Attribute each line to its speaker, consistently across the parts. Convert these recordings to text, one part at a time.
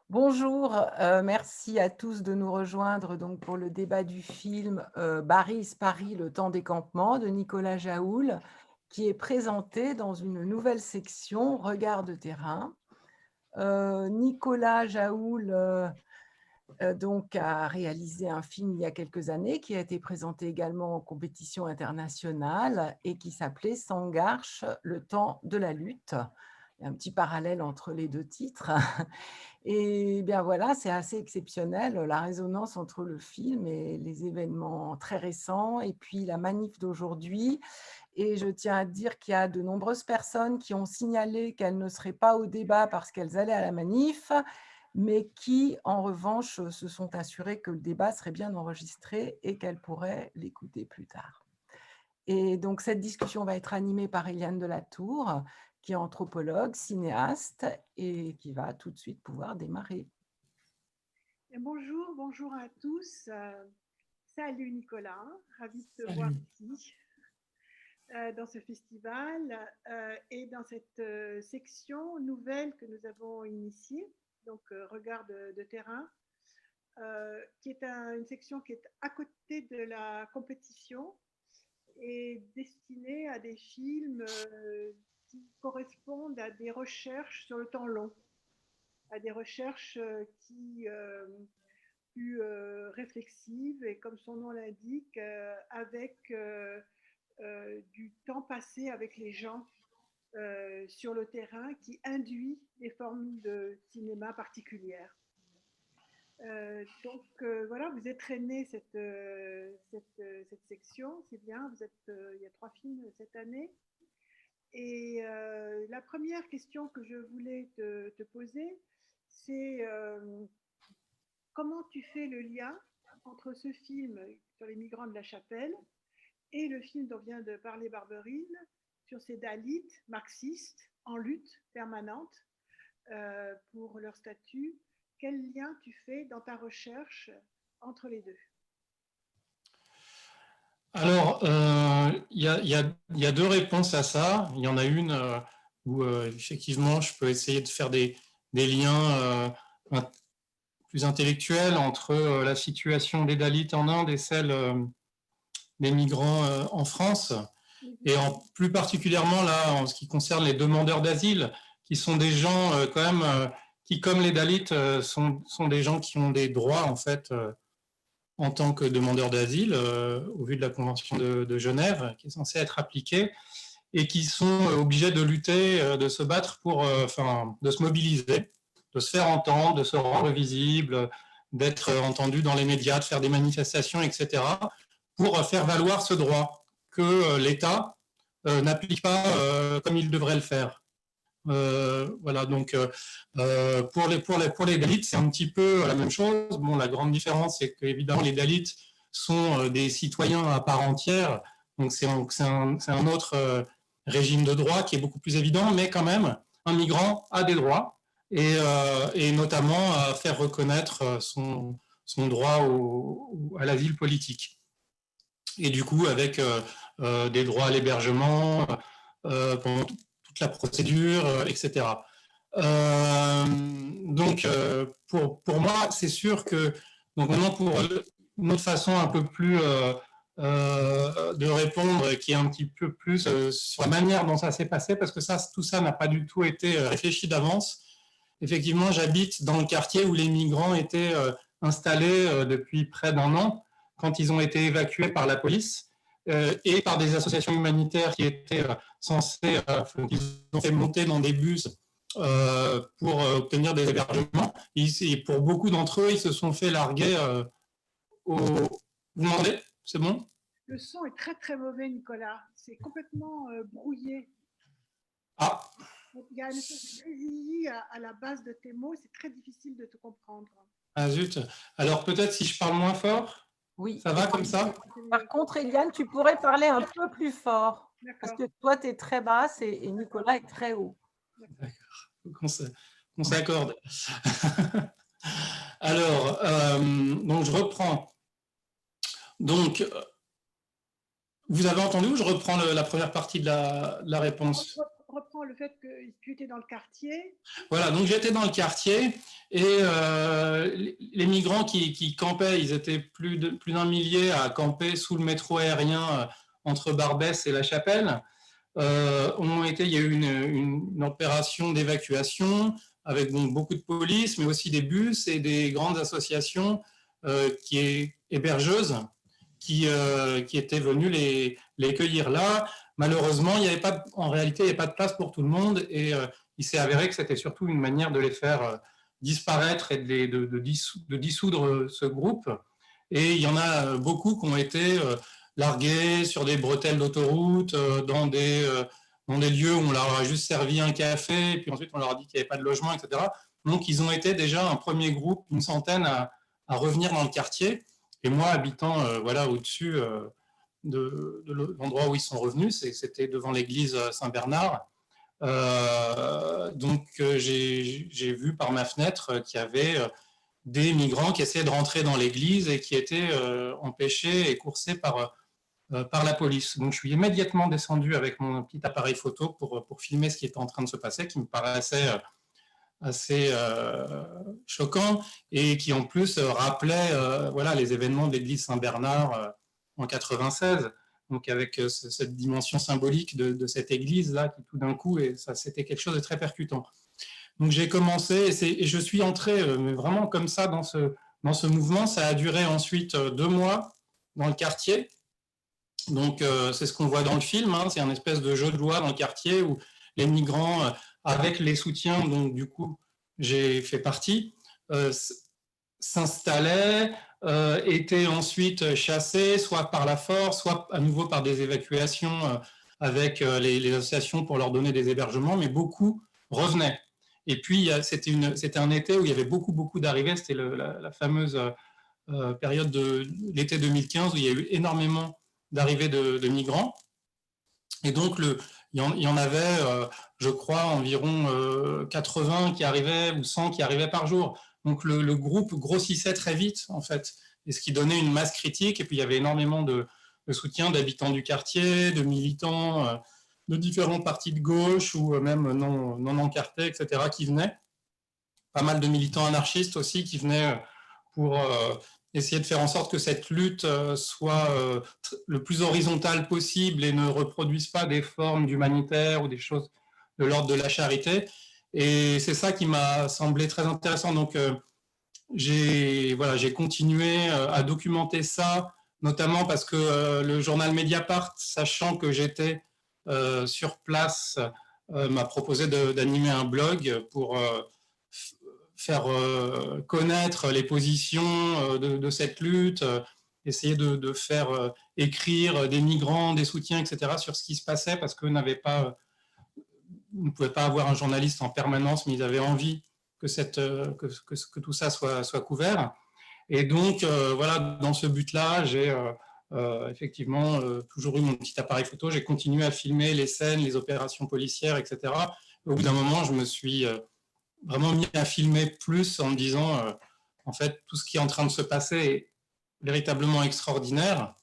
Speaker 1: Bonjour, merci à tous de nous rejoindre donc pour le débat du film Baris, Paris, le temps des campements de Nicolas Jaoul, qui est présenté dans une nouvelle section Regard de terrain. Nicolas Jaoul donc, a réalisé un film il y a quelques années qui a été présenté également en compétition internationale et qui s'appelait Sangarche, le temps de la lutte. Il y a un petit parallèle entre les deux titres. Et bien voilà, c'est assez exceptionnel, la résonance entre le film et les événements très récents et puis la manif d'aujourd'hui. Et je tiens à dire qu'il y a de nombreuses personnes qui ont signalé qu'elles ne seraient pas au débat parce qu'elles allaient à la manif, mais qui, en revanche, se sont assurées que le débat serait bien enregistré et qu'elles pourraient l'écouter plus tard. Et donc cette discussion va être animée par Eliane Delatour, qui est anthropologue, cinéaste et qui va tout de suite pouvoir démarrer.
Speaker 2: Et bonjour à tous. Salut Nicolas, ravi de te voir
Speaker 3: Salut.
Speaker 2: ici dans ce festival et dans cette section nouvelle que nous avons initiée, donc Regard de terrain, qui est une section qui est à côté de la compétition et destinée à des films qui correspondent à des recherches sur le temps long, à des recherches qui plus réflexive et comme son nom l'indique, avec du temps passé avec les gens sur le terrain qui induit des formes de cinéma particulières. Donc voilà, vous êtes traîné cette section, c'est bien, il y a 3 films cette année. Et la première question que je voulais te poser, c'est comment tu fais le lien entre ce film sur les migrants de la Chapelle et le film dont vient de parler Barberine sur ces Dalits marxistes en lutte permanente pour leur statut. Quel lien tu fais dans ta recherche entre les deux?
Speaker 3: Alors, il y a deux réponses à ça. Il y en a une où effectivement je peux essayer de faire des liens plus intellectuels entre la situation des Dalits en Inde et celle des migrants en France. Et plus particulièrement là, en ce qui concerne les demandeurs d'asile, qui sont des gens quand même qui, comme les Dalits, sont des gens qui ont des droits en fait en tant que demandeurs d'asile, au vu de la Convention de Genève, qui est censée être appliquée, et qui sont obligés de lutter, de se battre pour, de se mobiliser, de se faire entendre, de se rendre visible, d'être entendus dans les médias, de faire des manifestations, etc., pour faire valoir ce droit que l'État n'applique pas comme il devrait le faire. Voilà, donc pour les Dalits, c'est un petit peu la même chose. Bon, la grande différence, c'est qu'évidemment, les Dalits sont des citoyens à part entière, donc c'est un autre régime de droit qui est beaucoup plus évident, mais quand même, un migrant a des droits, et notamment à faire reconnaître son droit à l'asile politique. Et du coup, avec des droits à l'hébergement pendant toute la procédure, etc. Donc, pour moi, c'est sûr que, donc maintenant, pour une autre façon un peu plus de répondre, qui est un petit peu plus sur la manière dont ça s'est passé, parce que tout ça n'a pas du tout été réfléchi d'avance. Effectivement, j'habite dans le quartier où les migrants étaient installés depuis près d'1 an, quand ils ont été évacués par la police et par des associations humanitaires qui étaient censées, ils ont fait monter dans des bus pour obtenir des hébergements. Et pour beaucoup d'entre eux, ils se sont fait larguer au... Vous m'entendez? C'est bon?
Speaker 2: Le son est très très mauvais, Nicolas. C'est complètement brouillé.
Speaker 3: Ah,
Speaker 2: Il y a une espèce de grésillis à la base de tes mots. C'est très difficile de te comprendre.
Speaker 3: ah zut. Alors peut-être si je parle moins fort,
Speaker 1: Oui.
Speaker 3: ça va comme ça?
Speaker 1: Par contre, Eliane, tu pourrais parler un peu plus fort. Parce que toi, tu es très basse et Nicolas est très haut.
Speaker 3: D'accord. Qu'on s'accorde. Alors, donc je reprends. Donc, vous avez entendu ou je reprends la première partie de la réponse?
Speaker 2: Reprends le fait que tu étais dans le quartier.
Speaker 3: Voilà, donc j'étais dans le quartier et les migrants qui campaient, ils étaient plus d'un millier à camper sous le métro aérien entre Barbès et La Chapelle. Il y a eu une opération d'évacuation avec donc beaucoup de police, mais aussi des bus et des grandes associations hébergeuses qui étaient venues les cueillir là. Malheureusement, en réalité, il n'y avait pas de place pour tout le monde et il s'est avéré que c'était surtout une manière de les faire disparaître et de dissoudre ce groupe. Et il y en a beaucoup qui ont été largués sur des bretelles d'autoroute, dans des lieux où on leur a juste servi un café, et puis ensuite on leur a dit qu'il n'y avait pas de logement, etc. Donc ils ont été déjà un premier groupe, une centaine, à revenir dans le quartier. Et moi, habitant voilà, au-dessus de l'endroit où ils sont revenus, c'était devant l'église Saint-Bernard. Donc j'ai vu par ma fenêtre qu'il y avait des migrants qui essayaient de rentrer dans l'église et qui étaient empêchés et coursés par la police. Donc je suis immédiatement descendu avec mon petit appareil photo pour filmer ce qui était en train de se passer, qui me paraissait assez choquant et qui en plus rappelait voilà, les événements de l'église Saint-Bernard en 96. Donc avec cette dimension symbolique de cette église-là, qui tout d'un coup, et ça c'était quelque chose de très percutant. Donc j'ai commencé et je suis entré mais vraiment comme ça dans ce mouvement. Ça a duré ensuite 2 mois dans le quartier. Donc c'est ce qu'on voit dans le film, hein, c'est un espèce de jeu de loi dans le quartier où les migrants, avec les soutiens, donc du coup j'ai fait partie, s'installaient, étaient ensuite chassés, soit par la force, soit à nouveau par des évacuations avec les associations pour leur donner des hébergements, mais beaucoup revenaient. Et puis c'était un été où il y avait beaucoup d'arrivées, c'était la fameuse période de l'été 2015 où il y a eu énormément d'arrivées de migrants. Et donc, il y en avait, je crois, environ 80 qui arrivaient ou 100 qui arrivaient par jour. Donc, le groupe grossissait très vite, en fait, et ce qui donnait une masse critique. Et puis, il y avait énormément de soutien d'habitants du quartier, de militants de différents partis de gauche ou même non encartés, etc., qui venaient. Pas mal de militants anarchistes aussi qui venaient pour essayer de faire en sorte que cette lutte soit le plus horizontale possible et ne reproduise pas des formes d'humanitaire ou des choses de l'ordre de la charité. Et c'est ça qui m'a semblé très intéressant. Donc, j'ai continué à documenter ça, notamment parce que le journal Mediapart, sachant que j'étais sur place, m'a proposé d'animer un blog pour faire connaître les positions de cette lutte, essayer de faire écrire des migrants, des soutiens, etc., sur ce qui se passait, parce qu'on ne pouvait pas avoir un journaliste en permanence, mais ils avaient envie que tout ça soit couvert. Et donc, voilà, dans ce but-là, j'ai effectivement toujours eu mon petit appareil photo. J'ai continué à filmer les scènes, les opérations policières, etc. Au bout d'un moment, je me suis vraiment mis à filmer plus en me disant, en fait, tout ce qui est en train de se passer est véritablement extraordinaire.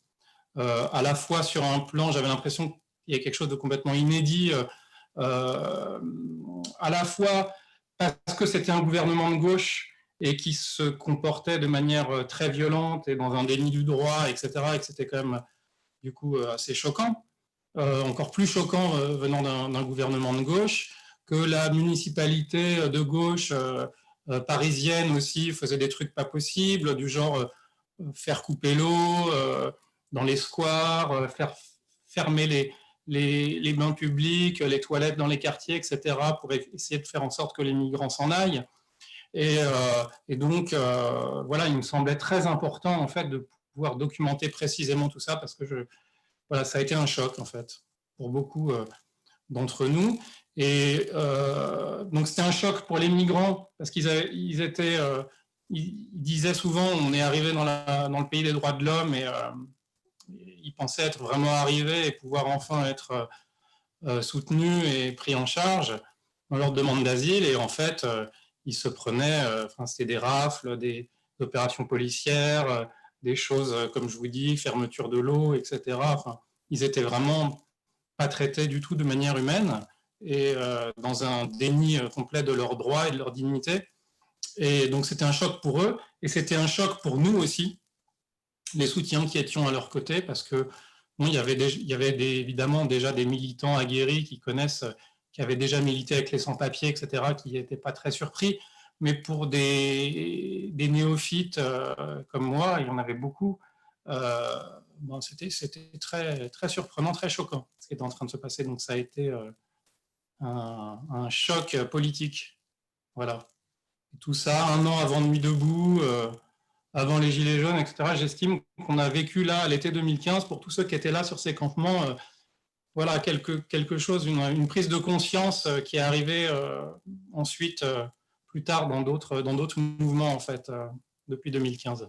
Speaker 3: À la fois sur un plan, j'avais l'impression qu'il y a quelque chose de complètement inédit, à la fois parce que c'était un gouvernement de gauche et qui se comportait de manière très violente et dans un déni du droit, etc., et que c'était quand même du coup assez choquant, encore plus choquant venant d'un gouvernement de gauche, que la municipalité de gauche parisienne aussi faisait des trucs pas possibles, du genre faire couper l'eau dans les squares, faire fermer les bains publics, les toilettes dans les quartiers, etc., pour essayer de faire en sorte que les migrants s'en aillent. Et donc, voilà, il me semblait très important, en fait, de pouvoir documenter précisément tout ça, parce que voilà, ça a été un choc, en fait, pour beaucoup d'entre nous. Et donc, c'était un choc pour les migrants, parce qu'ils disaient souvent, on est arrivé dans le pays des droits de l'homme, et ils pensaient être vraiment arrivés et pouvoir enfin être soutenus et pris en charge dans leur demande d'asile. Et en fait, ils se prenaient, c'était des rafles, des opérations policières, des choses, comme je vous dis, fermeture de l'eau, etc. Enfin, ils étaient vraiment pas traités du tout de manière humaine. et dans un déni complet de leurs droits et de leur dignité. Et donc, c'était un choc pour eux, et c'était un choc pour nous aussi, les soutiens qui étions à leur côté, parce que bon, il y avait évidemment déjà des militants aguerris qui connaissent, qui avaient déjà milité avec les sans-papiers, etc., qui n'étaient pas très surpris. Mais pour des néophytes comme moi, il y en avait beaucoup, bon, c'était très, très surprenant, très choquant ce qui était en train de se passer. Donc ça a été un choc politique. Voilà. Et tout ça, un an avant Nuit debout, avant les Gilets jaunes, etc. J'estime qu'on a vécu là, à l'été 2015, pour tous ceux qui étaient là sur ces campements, voilà, quelque chose, une prise de conscience qui est arrivée ensuite, plus tard, dans d'autres mouvements, en fait, depuis 2015.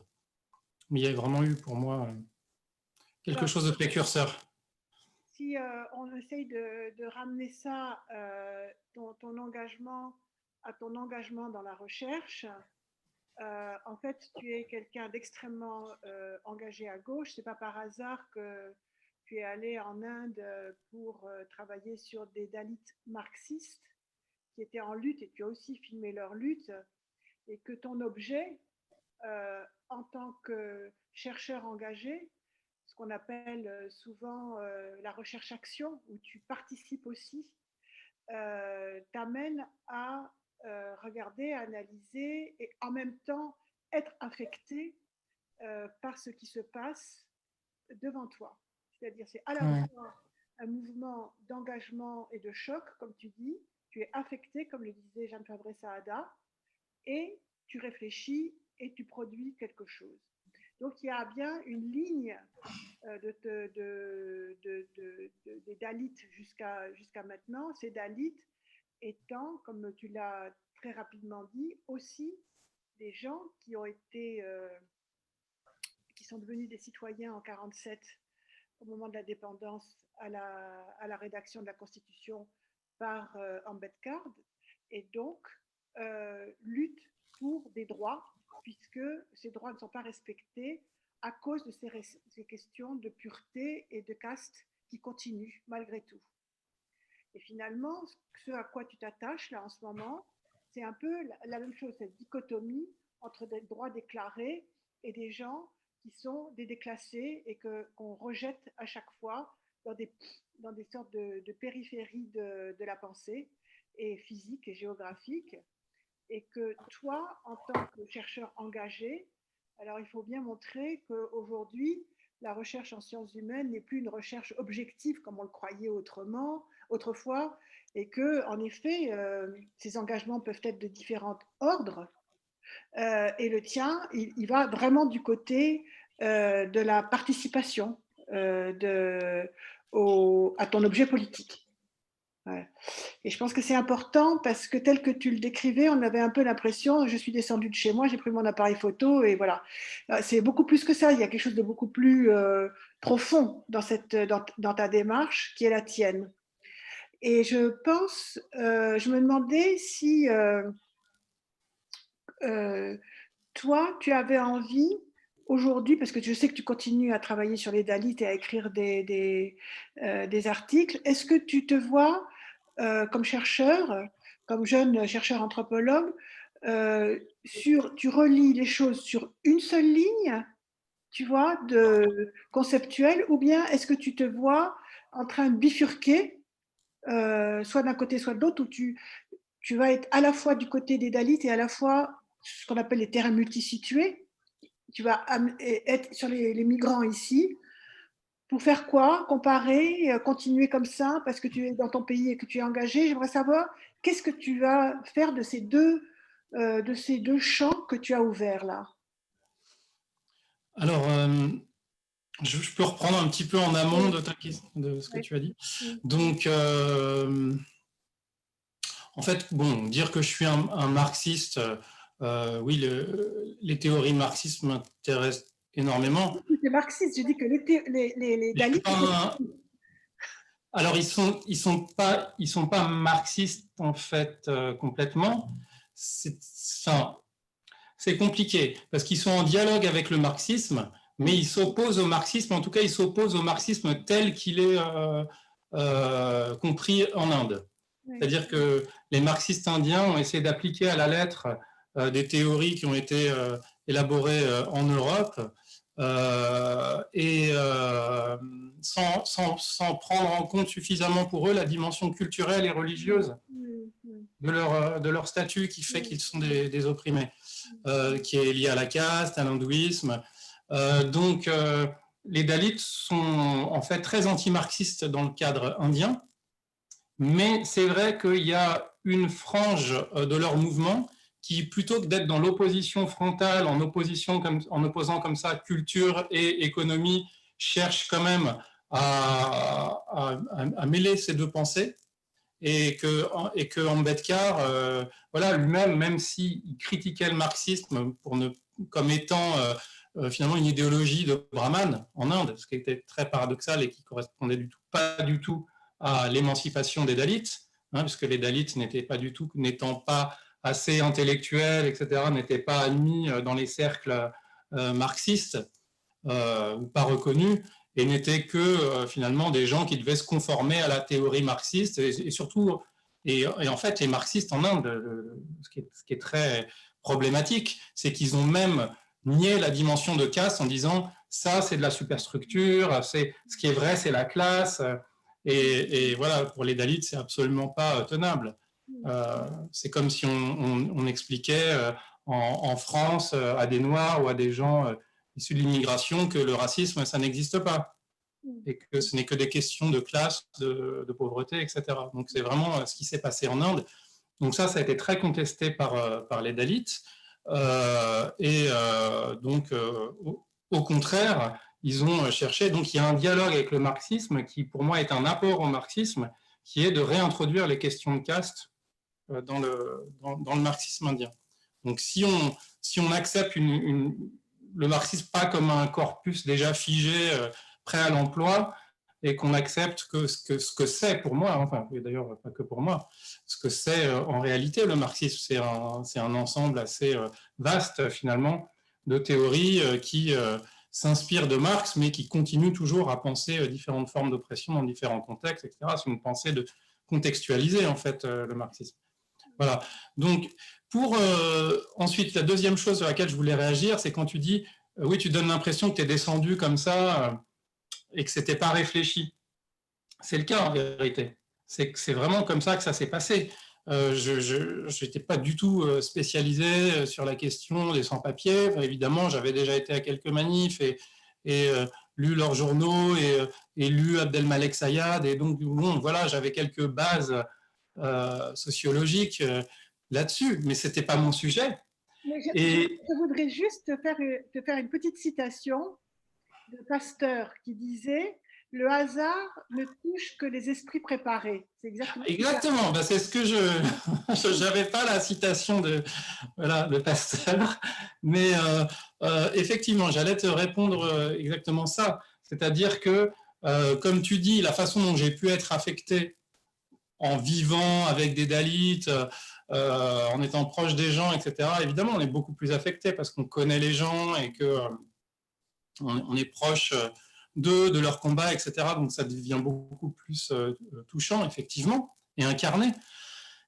Speaker 3: Mais il y a vraiment eu, pour moi, quelque chose de précurseur.
Speaker 2: Si on essaye de ramener ça, ton engagement, à ton engagement dans la recherche, en fait, tu es quelqu'un d'extrêmement engagé à gauche. Ce n'est pas par hasard que tu es allé en Inde pour travailler sur des Dalits marxistes qui étaient en lutte, et tu as aussi filmé leur lutte, et que ton objet, en tant que chercheur engagé, ce qu'on appelle souvent la recherche-action, où tu participes aussi, t'amène à regarder, analyser et en même temps être affecté par ce qui se passe devant toi. C'est-à-dire, c'est à la fois un mouvement d'engagement et de choc, comme tu dis, tu es affecté, comme le disait Jeanne Fabré-Saada, et tu réfléchis et tu produis quelque chose. Donc, il y a bien une ligne des Dalits jusqu'à maintenant, ces Dalits étant, comme tu l'as très rapidement dit, aussi des gens qui ont été, qui sont devenus des citoyens en 1947 au moment de l'indépendance à la rédaction de la Constitution par Ambedkar, et donc luttent pour des droits, puisque ces droits ne sont pas respectés à cause de ces questions de pureté et de caste qui continuent malgré tout. Et finalement, ce à quoi tu t'attaches là en ce moment, c'est un peu la même chose, cette dichotomie entre des droits déclarés et des gens qui sont des déclassés et qu'on rejette à chaque fois dans des sortes de périphéries de la pensée, et physique et géographique. Et que toi, en tant que chercheur engagé, alors il faut bien montrer qu'aujourd'hui, la recherche en sciences humaines n'est plus une recherche objective comme on le croyait autrefois, et que, en effet, ces engagements peuvent être de différents ordres. Et le tien, il va vraiment du côté de la participation à ton objet politique. Ouais. Et je pense que c'est important parce que tel que tu le décrivais, on avait un peu l'impression, je suis descendue de chez moi, j'ai pris mon appareil photo et voilà. C'est beaucoup plus que ça, il y a quelque chose de beaucoup plus profond dans ta démarche qui est la tienne. Et je pense, je me demandais si toi, tu avais envie aujourd'hui, parce que je sais que tu continues à travailler sur les Dalits et à écrire des articles, est-ce que tu te vois comme chercheur, comme jeune chercheur anthropologue, tu relis les choses sur une seule ligne, tu vois, conceptuelle, ou bien est-ce que tu te vois en train de bifurquer, soit d'un côté, soit de l'autre, où tu vas être à la fois du côté des Dalits et à la fois ce qu'on appelle les terrains multisitués. Tu vas être sur les migrants ici. Pour faire quoi? Comparer, continuer comme ça parce que tu es dans ton pays et que tu es engagé. J'aimerais savoir qu'est-ce que tu vas faire de ces deux champs que tu as ouverts là.
Speaker 3: Alors, je peux reprendre un petit peu en amont de ce que tu as dit. Donc, en fait, bon, dire que je suis un marxiste, oui, les théories marxistes m'intéressent énormément.
Speaker 2: C'est marxiste, je dis que les Dalits.
Speaker 3: Alors, ils sont pas marxistes en fait complètement. C'est compliqué parce qu'ils sont en dialogue avec le marxisme, mais ils s'opposent au marxisme. En tout cas, ils s'opposent au marxisme tel qu'il est compris en Inde.
Speaker 2: Oui.
Speaker 3: C'est-à-dire que les marxistes indiens ont essayé d'appliquer à la lettre des théories qui ont été élaborées en Europe et sans prendre en compte suffisamment pour eux la dimension culturelle et religieuse de leur statut qui fait qu'ils sont des opprimés, qui est lié à la caste, à l'hindouisme. Donc, les Dalits sont en fait très anti-marxistes dans le cadre indien, mais c'est vrai qu'il y a une frange de leur mouvement qui, plutôt que d'être dans l'opposition frontale, en opposant comme ça culture et économie, cherche quand même à mêler ces deux pensées. Et que Ambedkar, voilà, lui-même, même s'il critiquait le marxisme comme étant finalement une idéologie de brahman en Inde, ce qui était très paradoxal et qui correspondait pas du tout à l'émancipation des Dalits, puisque les Dalits n'étant pas assez intellectuels, etc., n'étaient pas admis dans les cercles marxistes ou pas reconnus, et n'étaient que finalement des gens qui devaient se conformer à la théorie marxiste, et surtout, et en fait, les marxistes en Inde, ce qui est très problématique, c'est qu'ils ont même nié la dimension de caste en disant ça, c'est de la superstructure, ce qui est vrai, c'est la classe, et voilà, pour les Dalits, c'est absolument pas tenable. C'est comme si on expliquait en France à des Noirs ou à des gens issus de l'immigration que le racisme, ça n'existe pas et que ce n'est que des questions de classe, de pauvreté, etc. Donc c'est vraiment ce qui s'est passé en Inde. Donc ça a été très contesté par les Dalits. Donc au contraire, ils ont cherché, donc il y a un dialogue avec le marxisme qui pour moi est un apport au marxisme, qui est de réintroduire les questions de caste dans le marxisme indien. Donc si on accepte le marxisme pas comme un corpus déjà figé, prêt à l'emploi, et qu'on accepte que ce que c'est pour moi, enfin d'ailleurs pas que pour moi, ce que c'est en réalité le marxisme, c'est un ensemble assez vaste finalement de théories qui s'inspirent de Marx, mais qui continuent toujours à penser différentes formes d'oppression dans différents contextes, etc. C'est une pensée de contextualiser en fait le marxisme. Voilà. Donc, ensuite, la deuxième chose sur laquelle je voulais réagir, c'est quand tu dis, oui, tu donnes l'impression que tu es descendu comme ça et que ce n'était pas réfléchi. C'est le cas en vérité. C'est vraiment comme ça que ça s'est passé. Je n'étais pas du tout spécialisé sur la question des sans-papiers. Évidemment, j'avais déjà été à quelques manifs et lu leurs journaux et lu Abdelmalek Sayad. Et donc, bon, voilà, j'avais quelques bases sociologique là-dessus, mais ce n'était pas mon sujet.
Speaker 2: Je voudrais juste te faire une petite citation de Pasteur qui disait « Le hasard ne touche que les esprits préparés ». C'est
Speaker 3: exactement. Ben, c'est ce que je n'avais pas la citation de Pasteur, mais effectivement, j'allais te répondre exactement ça. C'est-à-dire que, comme tu dis, la façon dont j'ai pu être affecté en vivant avec des Dalits, en étant proche des gens, etc. Évidemment, on est beaucoup plus affecté parce qu'on connaît les gens et qu'on est proche d'eux, de leur combat, etc. Donc ça devient beaucoup plus touchant, effectivement, et incarné.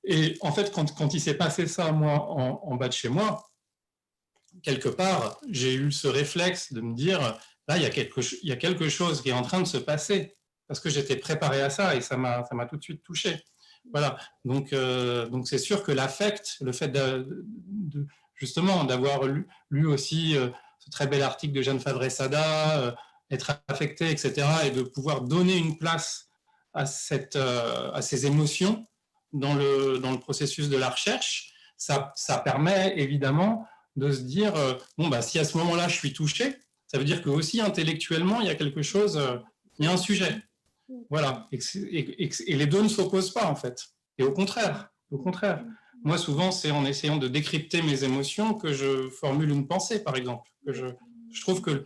Speaker 3: Et en fait, quand il s'est passé ça, moi, en bas de chez moi, quelque part, j'ai eu ce réflexe de me dire, là, il y a quelque chose qui est en train de se passer, parce que j'étais préparé à ça et ça m'a tout de suite touché. Voilà, donc c'est sûr que l'affect, le fait justement d'avoir lu aussi ce très bel article de Jeanne Favre-Sada, être affecté, etc., et de pouvoir donner une place à ces émotions dans le processus de la recherche, ça permet évidemment de se dire, bon, bah, si à ce moment-là, je suis touché, ça veut dire que aussi intellectuellement, il y a quelque chose, il y a un sujet. Voilà. Et les deux ne s'opposent pas, en fait. Et au contraire. Moi, souvent, c'est en essayant de décrypter mes émotions que je formule une pensée, par exemple. Je trouve que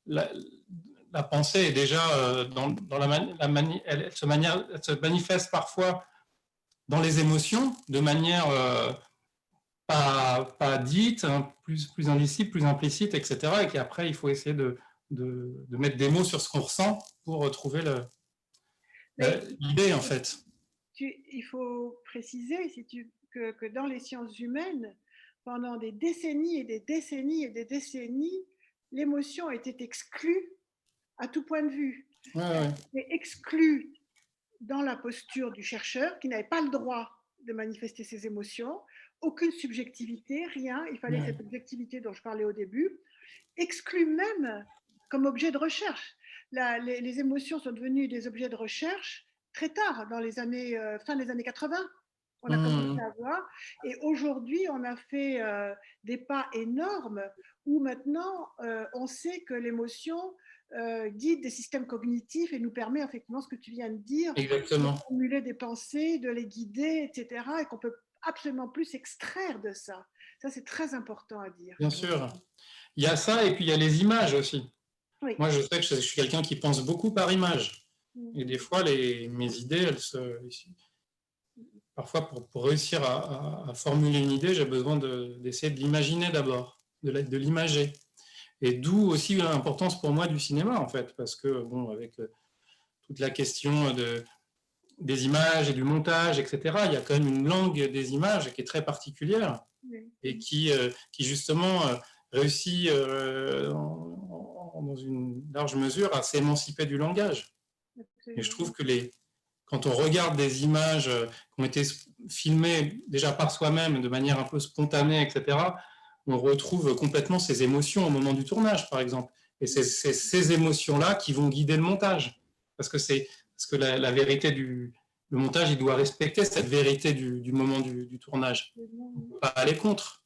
Speaker 3: la pensée est déjà elle se manifeste parfois dans les émotions de manière pas dite, hein, plus indicible, plus implicite, etc. Et qu'après, il faut essayer de mettre des mots sur ce qu'on ressent pour retrouver l'idée, en fait.
Speaker 2: il faut préciser que dans les sciences humaines, pendant des décennies et des décennies et des décennies, l'émotion était exclue à tout point de vue.
Speaker 3: Ouais.
Speaker 2: Elle était exclue dans la posture du chercheur qui n'avait pas le droit de manifester ses émotions, aucune subjectivité, rien. Il fallait cette objectivité dont je parlais au début, exclue même comme objet de recherche. Les émotions sont devenues des objets de recherche très tard, dans les années, fin des années 80. On a commencé à voir. Et aujourd'hui, on a fait des pas énormes où maintenant, on sait que l'émotion guide des systèmes cognitifs et nous permet effectivement ce que tu viens de dire,
Speaker 3: Exactement.
Speaker 2: de formuler des pensées, de les guider, etc. Et qu'on peut absolument plus s'extraire de ça. Ça, c'est très important à dire.
Speaker 3: Bien sûr. Il y a ça et puis il y a les images aussi.
Speaker 2: Oui.
Speaker 3: Moi, je sais que je suis quelqu'un qui pense beaucoup par image. Et des fois, mes idées, parfois, pour réussir à formuler une idée, j'ai besoin d'essayer de l'imaginer d'abord, de l'imager. Et d'où aussi l'importance pour moi du cinéma, en fait, parce que, bon, avec toute la question des images et du montage, etc., il y a quand même une langue des images qui est très particulière et qui justement, réussit dans une large mesure à s'émanciper du langage. Et je trouve que quand on regarde des images qui ont été filmées déjà par soi-même de manière un peu spontanée, etc., on retrouve complètement ces émotions au moment du tournage, par exemple. Et c'est ces émotions-là qui vont guider le montage. Parce que la vérité le montage, il doit respecter cette vérité du moment du tournage. On ne peut pas aller contre.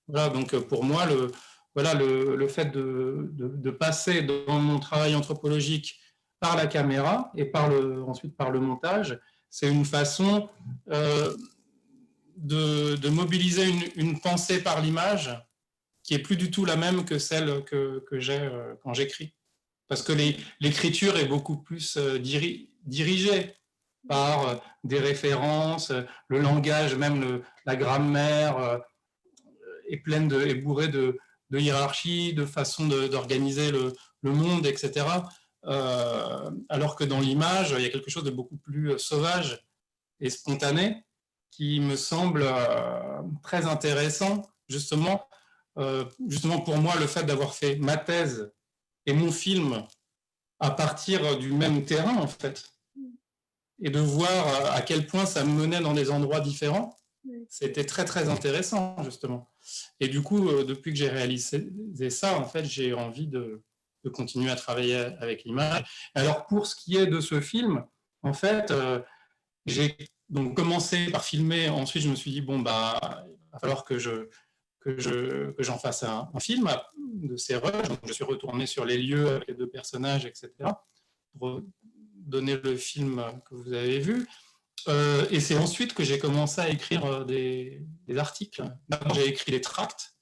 Speaker 3: Voilà, donc pour moi, le fait de passer dans mon travail anthropologique par la caméra et ensuite par le montage, c'est une façon de mobiliser une pensée par l'image qui est plus du tout la même que celle que j'ai quand j'écris. Parce que l'écriture est beaucoup plus dirigée par des références, le langage, même la grammaire est bourrée de hiérarchie, de façon d'organiser le monde, etc. Alors que dans l'image, il y a quelque chose de beaucoup plus sauvage et spontané qui me semble très intéressant, justement pour moi, le fait d'avoir fait ma thèse et mon film à partir du même terrain, en fait, et de voir à quel point ça me menait dans des endroits différents, c'était très, très intéressant, justement. Et du coup, depuis que j'ai réalisé ça, en fait, j'ai envie de continuer à travailler avec l'image. Alors, pour ce qui est de ce film, en fait, j'ai donc commencé par filmer. Ensuite, je me suis dit, bon, bah, il va falloir que j'en fasse un film de ces rushs. Donc, je suis retourné sur les lieux avec les deux personnages, etc., pour donner le film que vous avez vu. Et c'est ensuite que j'ai commencé à écrire des articles. D'abord, j'ai écrit des tracts,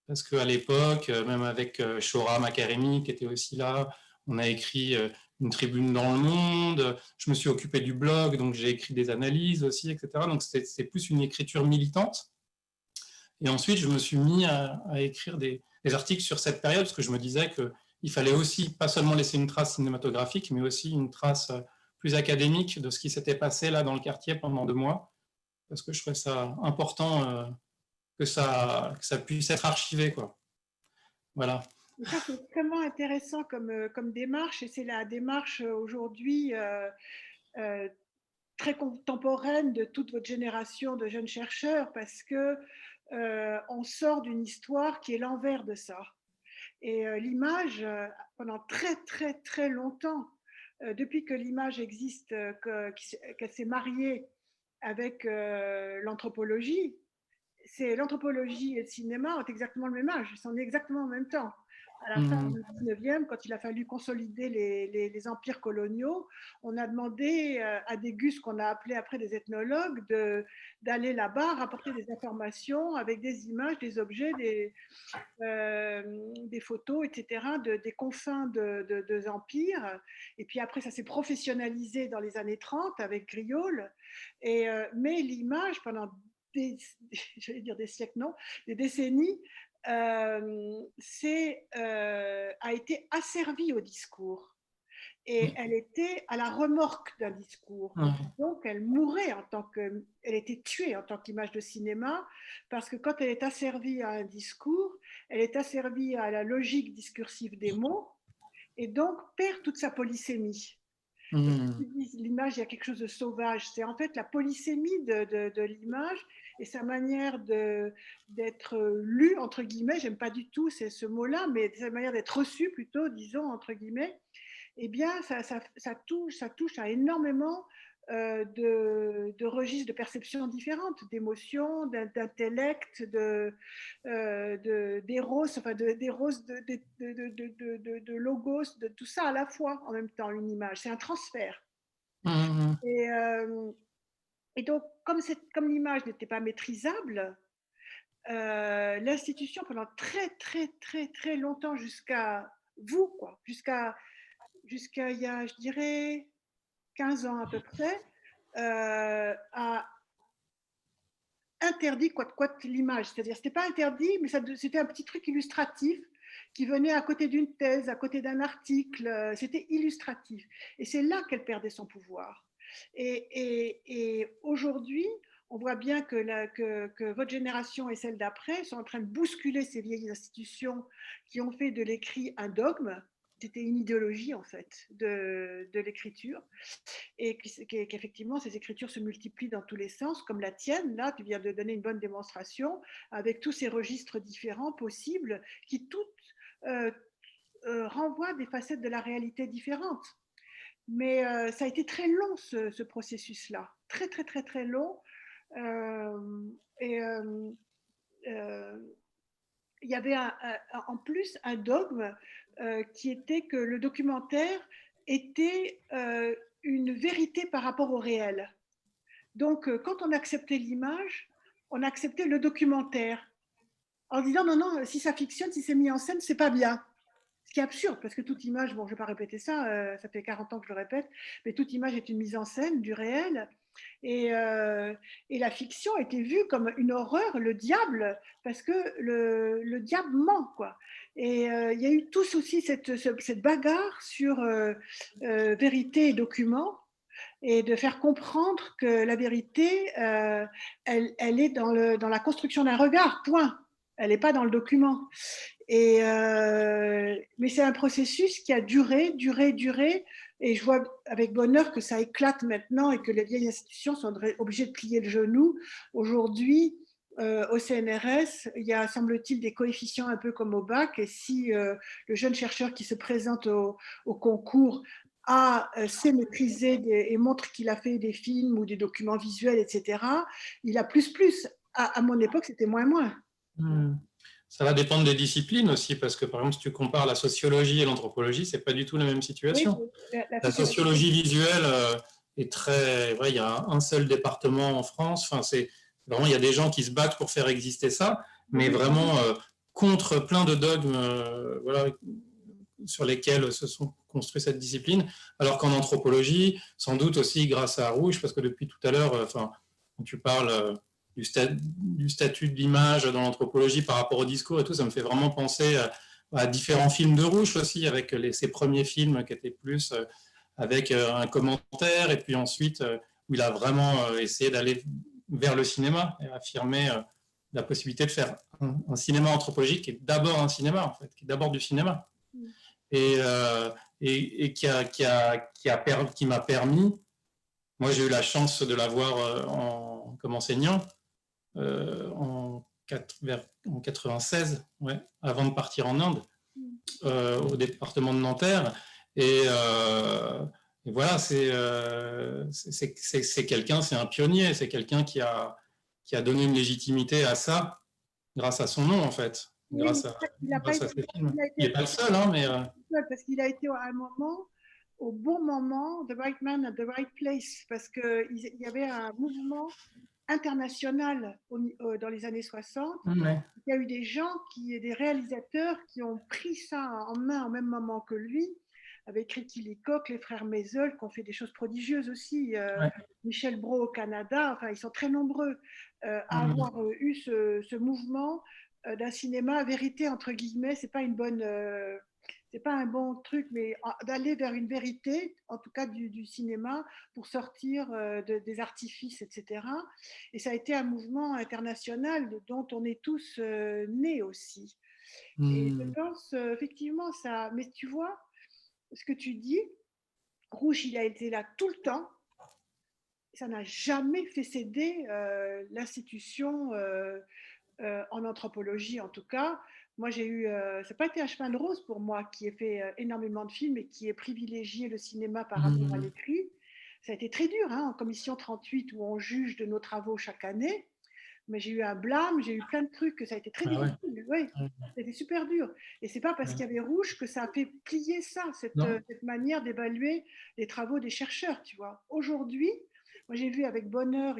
Speaker 3: parce qu'à l'époque, même avec Shora Makaremi, qui était aussi là, on a écrit une tribune dans le monde. Je me suis occupé du blog, donc j'ai écrit des analyses aussi, etc. Donc, c'est plus une écriture militante. Et ensuite, je me suis mis à écrire des articles sur cette période, parce que je me disais qu'il fallait aussi pas seulement laisser une trace cinématographique, mais aussi une trace plus académique de ce qui s'était passé là dans le quartier pendant 2 mois, parce que je trouvais ça important que ça puisse être archivé, quoi. Voilà.
Speaker 2: Et ça, c'est extrêmement intéressant comme démarche, et c'est la démarche aujourd'hui très contemporaine de toute votre génération de jeunes chercheurs, parce que on sort d'une histoire qui est l'envers de ça. Et l'image, pendant très très très longtemps, depuis que l'image existe, qu'elle s'est mariée avec l'anthropologie, l'anthropologie et le cinéma ont exactement le même âge, ils sont exactement en même temps. À la fin du 19e, quand il a fallu consolider les empires coloniaux, on a demandé à des gus qu'on a appelés après des ethnologues d'aller là-bas, rapporter des informations avec des images, des objets, des photos, etc., des confins de empires. Et puis après, ça s'est professionnalisé dans les années 30 avec Griaule. Mais l'image, pendant j'allais dire des siècles, non, des décennies, a été asservie au discours. et elle était à la remorque d'un discours. Donc, elle mourait elle était tuée en tant qu'image de cinéma, parce que quand elle est asservie à un discours, elle est asservie à la logique discursive des mots, et donc perd toute sa polysémie. L'image, il y a quelque chose de sauvage. C'est en fait la polysémie de l'image et sa manière d'être lue, entre guillemets, j'aime pas du tout ce mot-là, mais sa manière d'être reçue plutôt, disons, entre guillemets, eh bien, ça touche à énormément de registres de perceptions différentes, d'émotions, d'intellect, d'éros, enfin d'éros, de logos, de tout ça à la fois en même temps, une image. C'est un transfert. Et, et donc, comme l'image n'était pas maîtrisable, l'institution, pendant très longtemps, jusqu'à vous, quoi, jusqu'à il y a, je dirais, 15 ans à peu près, a interdit quoi l'image. C'est-à-dire, c'était pas interdit, mais c'était un petit truc illustratif qui venait à côté d'une thèse, à côté d'un article. C'était illustratif. Et c'est là qu'elle perdait son pouvoir. Et aujourd'hui, on voit bien que votre génération et celle d'après sont en train de bousculer ces vieilles institutions qui ont fait de l'écrit un dogme. C'était une idéologie, en fait, de l'écriture. Et qu'effectivement, ces écritures se multiplient dans tous les sens, comme la tienne. Là, tu viens de donner une bonne démonstration, avec tous ces registres différents possibles, qui toutes renvoient des facettes de la réalité différentes. Mais ça a été très long, ce processus-là. Très long. Et il y avait en plus un dogme qui était que le documentaire était une vérité par rapport au réel. Donc, quand on acceptait l'image, on acceptait le documentaire en disant non, si ça fictionne, si c'est mis en scène, c'est pas bien. Ce qui est absurde, parce que toute image, bon, je ne vais pas répéter ça, ça fait 40 ans que je le répète, mais toute image est une mise en scène du réel. Et la fiction était vue comme une horreur, le diable, parce que le diable ment, quoi. Et il y a eu tous aussi cette bagarre sur vérité et document, et de faire comprendre que la vérité, elle est dans la construction d'un regard, point. Elle n'est pas dans le document. Mais c'est un processus qui a duré, et je vois avec bonheur que ça éclate maintenant et que les vieilles institutions sont obligées de plier le genou. Aujourd'hui, au CNRS, il y a, semble-t-il, des coefficients un peu comme au bac, et si le jeune chercheur qui se présente au concours sait maîtriser et montre qu'il a fait des films ou des documents visuels, etc., il a plus. À mon époque, c'était moins.
Speaker 3: Ça va dépendre des disciplines aussi, parce que par exemple, si tu compares la sociologie et l'anthropologie, c'est pas du tout la même situation.
Speaker 2: Oui,
Speaker 3: la sociologie visuelle est très... Ouais, il y a un seul département en France. Enfin, vraiment, il y a des gens qui se battent pour faire exister ça, mais vraiment contre plein de dogmes voilà, sur lesquels se sont construits cette discipline. Alors qu'en anthropologie, sans doute aussi grâce à Rouge, parce que depuis tout à l'heure, quand tu parles du statut de l'image dans l'anthropologie par rapport au discours et tout, ça me fait vraiment penser à différents films de Rouge aussi, avec ses premiers films qui étaient plus avec un commentaire, et puis ensuite où il a vraiment essayé d'aller vers le cinéma et affirmer la possibilité de faire un cinéma anthropologique qui est d'abord un cinéma, en fait, qui est d'abord du cinéma. Et qui m'a permis, moi j'ai eu la chance de l'avoir comme enseignant en 96, ouais, avant de partir en Inde, au département de Nanterre. Et voilà, c'est quelqu'un, c'est un pionnier, c'est quelqu'un qui a donné une légitimité à ça grâce à son nom, en fait, grâce à ses films. Il n'est pas le seul, hein, mais...
Speaker 2: Parce qu'il a été à un moment, au bon moment, the right man at the right place, parce qu'il y avait un mouvement international dans les années 60.
Speaker 3: Ouais.
Speaker 2: Il y a eu des réalisateurs qui ont pris ça en main au même moment que lui, avec Ricky Leacock, les frères Maisel, qui ont fait des choses prodigieuses aussi, Michel Brault au Canada, enfin ils sont très nombreux à avoir eu ce mouvement d'un cinéma vérité, entre guillemets. C'est pas une bonne c'est pas un bon truc, mais d'aller vers une vérité, en tout cas du cinéma, pour sortir des artifices, etc. Et ça a été un mouvement international dont on est tous nés aussi. Et je pense effectivement ça, mais tu vois, ce que tu dis, Rouge, il a été là tout le temps. Ça n'a jamais fait céder l'institution en anthropologie, en tout cas. Moi, j'ai eu, ça n'a pas été un chemin de rose pour moi, qui ai fait énormément de films et qui ai privilégié le cinéma par rapport à l'écrit. Ça a été très dur, hein, en commission 38, où on juge de nos travaux chaque année. Mais j'ai eu un blâme, j'ai eu plein de trucs, ça a été très difficile. Oui, c'était super dur. Et c'est pas parce qu'il y avait Rouge que ça a fait plier ça, cette manière d'évaluer les travaux des chercheurs, tu vois. Aujourd'hui, moi j'ai vu avec bonheur,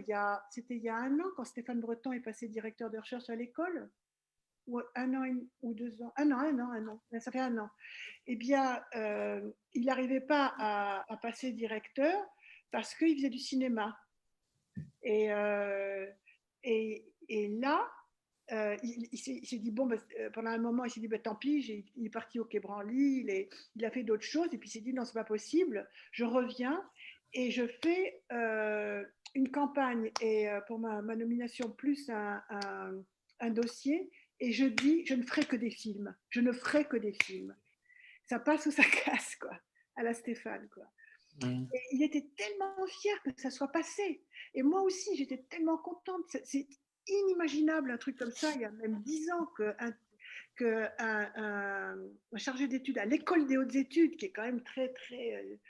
Speaker 2: c'était il y a 1 an, quand Stéphane Breton est passé directeur de recherche à l'école, ou 1 an ou 2 ans, 1 an, ça fait 1 an. Eh bien, il n'arrivait pas à passer directeur parce qu'il faisait du cinéma. Et là, il s'est dit, bon, pendant un moment, il s'est dit, tant pis, il est parti au Quai Branly, il a fait d'autres choses, et puis il s'est dit, non, c'est pas possible, je reviens, et je fais une campagne et, pour ma nomination, plus un dossier, et je dis, je ne ferai que des films, je ne ferai que des films. Ça passe ou ça casse, quoi, à la Stéphane, quoi. Et il était tellement fier que ça soit passé. Et moi aussi, j'étais tellement contente. C'est inimaginable un truc comme ça. Il y a même 10 ans qu'un chargé d'études à l'école des hautes études, qui est quand même très, très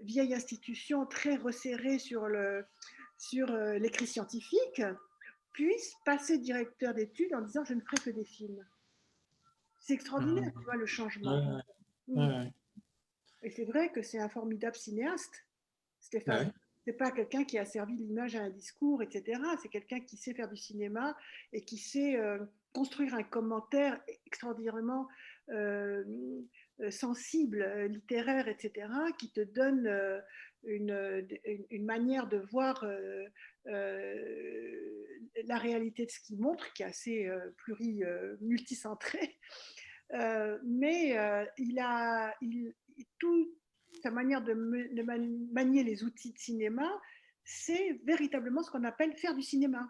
Speaker 2: vieille institution, très resserrée sur l'écrit scientifique, puisse passer directeur d'études en disant « je ne ferai que des films ». C'est extraordinaire, tu vois, le changement. Et c'est vrai que c'est un formidable cinéaste, Stéphane. C'est pas quelqu'un qui a servi l'image à un discours, etc. C'est quelqu'un qui sait faire du cinéma et qui sait construire un commentaire extraordinairement sensible, littéraire, etc., qui te donne une manière de voir la réalité de ce qu'il montre, qui est assez multicentrée. Mais toute sa manière de manier les outils de cinéma, c'est véritablement ce qu'on appelle faire du cinéma.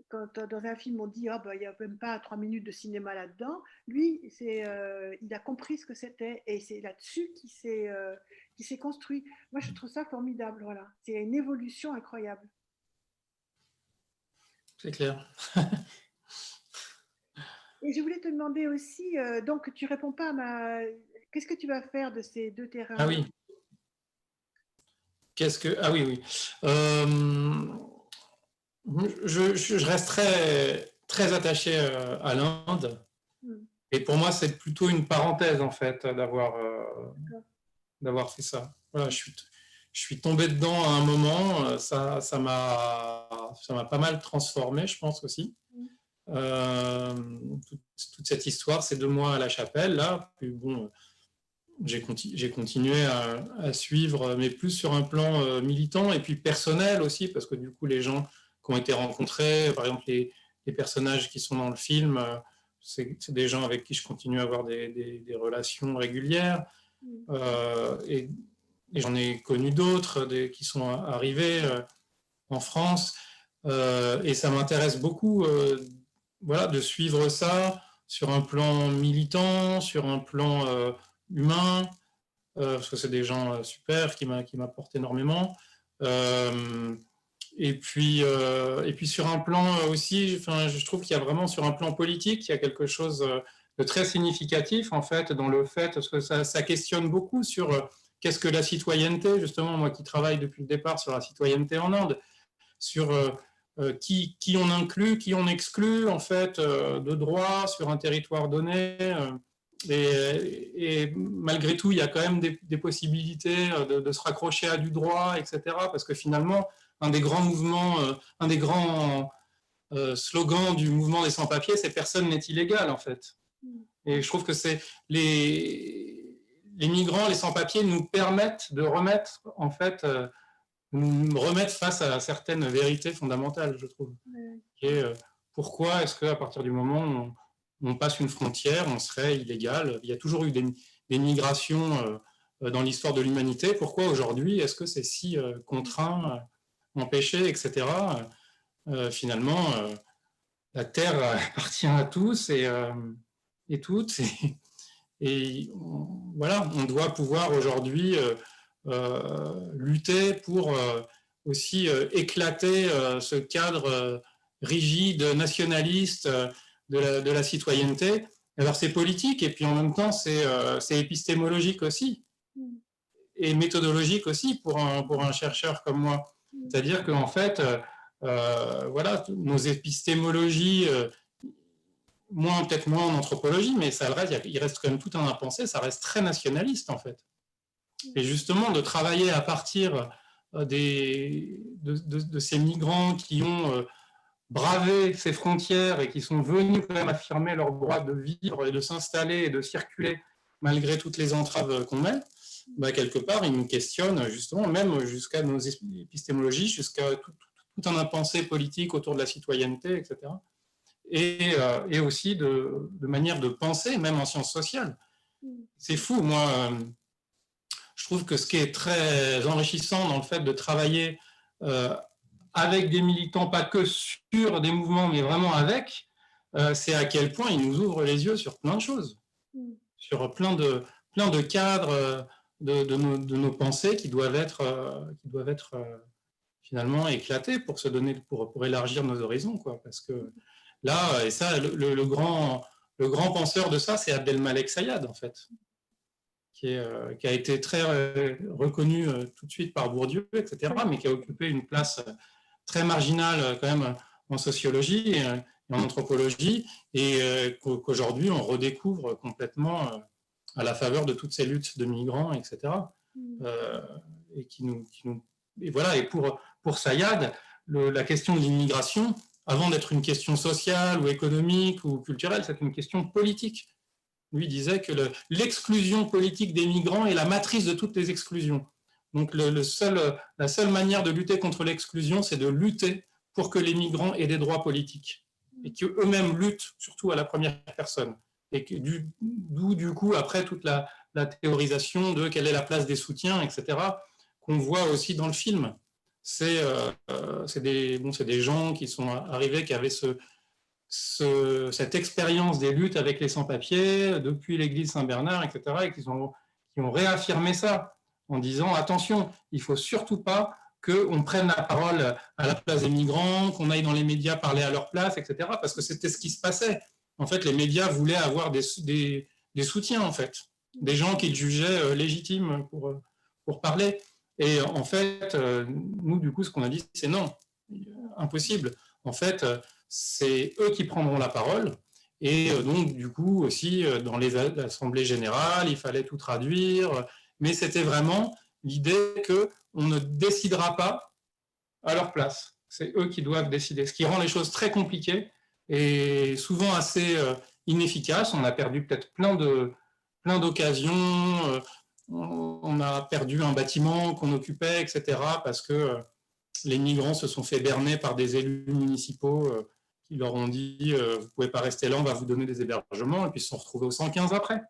Speaker 2: Quand dans un film on dit oh, il n'y a même pas 3 minutes de cinéma là-dedans, lui, il a compris ce que c'était et c'est là-dessus qu'il s'est construit. Moi, je trouve ça formidable. Voilà. C'est une évolution incroyable.
Speaker 3: C'est clair.
Speaker 2: Et je voulais te demander aussi, donc tu ne réponds pas à ma... Qu'est-ce que tu vas faire de ces 2 terrains?
Speaker 3: Ah oui. Ah oui, oui. Je reste très attaché à l'Inde. Et pour moi, c'est plutôt une parenthèse, en fait, d'avoir fait ça. Voilà, je suis tombé dedans à un moment. Ça m'a pas mal transformé, je pense aussi. Toute cette histoire, ces 2 mois à la chapelle, là. Puis bon, j'ai continué à suivre, mais plus sur un plan militant et puis personnel aussi, parce que du coup, les gens qui ont été rencontrés, par exemple les personnages qui sont dans le film, c'est des gens avec qui je continue à avoir des relations régulières. Et j'en ai connu d'autres qui sont arrivés en France. Et ça m'intéresse beaucoup voilà, de suivre ça sur un plan militant, sur un plan humain, parce que c'est des gens super qui m'apportent énormément. Et puis sur un plan aussi, je trouve qu'il y a vraiment sur un plan politique, il y a quelque chose de très significatif en fait dans le fait, parce que ça questionne beaucoup sur qu'est-ce que la citoyenneté, justement, moi qui travaille depuis le départ sur la citoyenneté en Inde, sur qui on inclut, qui on exclut en fait de droit sur un territoire donné. Et malgré tout, il y a quand même des possibilités de se raccrocher à du droit, etc. Parce que finalement, un des grands mouvements, un des grands slogans du mouvement des sans-papiers, c'est « personne n'est illégal » en fait. Et je trouve que c'est les migrants, les sans-papiers nous permettent de remettre en fait nous remettre face à certaines vérités fondamentales, je trouve. Qui est pourquoi est-ce qu'à partir du moment où on passe une frontière, on serait illégal. Il y a toujours eu des migrations dans l'histoire de l'humanité. Pourquoi aujourd'hui est-ce que c'est si contraint, empêché, etc. Finalement, la Terre appartient à tous et toutes. Voilà, on doit pouvoir aujourd'hui lutter pour aussi éclater ce cadre rigide, nationaliste de la citoyenneté. Alors c'est politique et puis en même temps c'est épistémologique aussi et méthodologique aussi pour un chercheur comme moi. C'est-à-dire qu'en fait, voilà, nos épistémologies, peut-être moins en anthropologie, mais ça reste, il reste quand même tout un impensé, ça reste très nationaliste en fait. Et justement, de travailler à partir de ces migrants qui ont bravé ces frontières et qui sont venus quand même affirmer leur droit de vivre et de s'installer et de circuler malgré toutes les entraves qu'on met, bah, quelque part, ils nous questionnent justement, même jusqu'à nos épistémologies, jusqu'à tout un impensé politique autour de la citoyenneté, etc. Et aussi de manière de penser, même en sciences sociales. C'est fou, moi, je trouve que ce qui est très enrichissant dans le fait de travailler avec des militants, pas que sur des mouvements, mais vraiment avec, c'est à quel point ils nous ouvrent les yeux sur plein de choses, sur plein de cadres de nos pensées qui doivent être finalement éclatés pour se donner, pour élargir nos horizons, quoi. Parce que là, et ça, le grand penseur de ça, c'est Abdelmalek Sayad, en fait, qui a été très reconnu tout de suite par Bourdieu, etc., mais qui a occupé une place très marginale quand même en sociologie et en anthropologie, et qu'aujourd'hui on redécouvre complètement à la faveur de toutes ces luttes de migrants, etc. Et et voilà. Et pour Sayad, la question de l'immigration, avant d'être une question sociale ou économique ou culturelle, c'est une question politique. Lui disait que l'exclusion politique des migrants est la matrice de toutes les exclusions. Donc la seule manière de lutter contre l'exclusion, c'est de lutter pour que les migrants aient des droits politiques et qu'eux-mêmes luttent surtout à la première personne. Et d'où du coup après toute la théorisation de quelle est la place des soutiens, etc., qu'on voit aussi dans le film. C'est des gens qui sont arrivés, qui avaient cette expérience des luttes avec les sans-papiers depuis l'église Saint-Bernard, etc., et qui ont réaffirmé ça en disant attention, il ne faut surtout pas qu'on prenne la parole à la place des migrants, qu'on aille dans les médias parler à leur place, etc., parce que c'était ce qui se passait. En fait, les médias voulaient avoir des soutiens, en fait, des gens qu'ils jugeaient légitimes pour parler. Et en fait, nous, du coup, ce qu'on a dit, c'est non, impossible. En fait, c'est eux qui prendront la parole. Et donc, du coup, aussi, dans les assemblées générales, il fallait tout traduire. Mais c'était vraiment l'idée qu'on ne décidera pas à leur place. C'est eux qui doivent décider, ce qui rend les choses très compliquées et souvent assez inefficaces. On a perdu peut-être plein d'occasions. On a perdu un bâtiment qu'on occupait, etc., parce que les migrants se sont fait berner par des élus municipaux qui leur ont dit vous ne pouvez pas rester là, on va vous donner des hébergements, et puis ils se sont retrouvés au 115 après.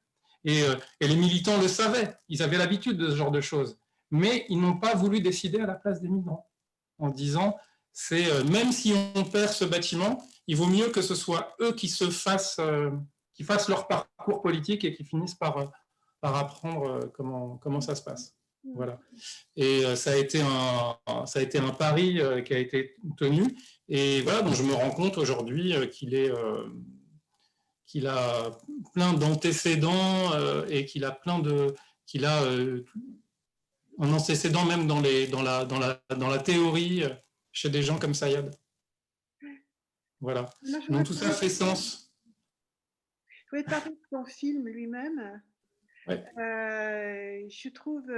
Speaker 3: Et les militants le savaient, ils avaient l'habitude de ce genre de choses, mais ils n'ont pas voulu décider à la place des migrants, en disant même si on perd ce bâtiment, il vaut mieux que ce soit eux qui fassent leur parcours politique et qui finissent par apprendre comment ça se passe. Voilà. Et ça a été un pari qui a été tenu. Et voilà, donc je me rends compte aujourd'hui qu'il a plein d'antécédents et qu'il a un antécédent même dans la théorie chez des gens comme Sayad. Voilà. Donc tout ça fait sens.
Speaker 2: Je voulais te parler de ton film lui-même.
Speaker 3: Ouais.
Speaker 2: Je trouve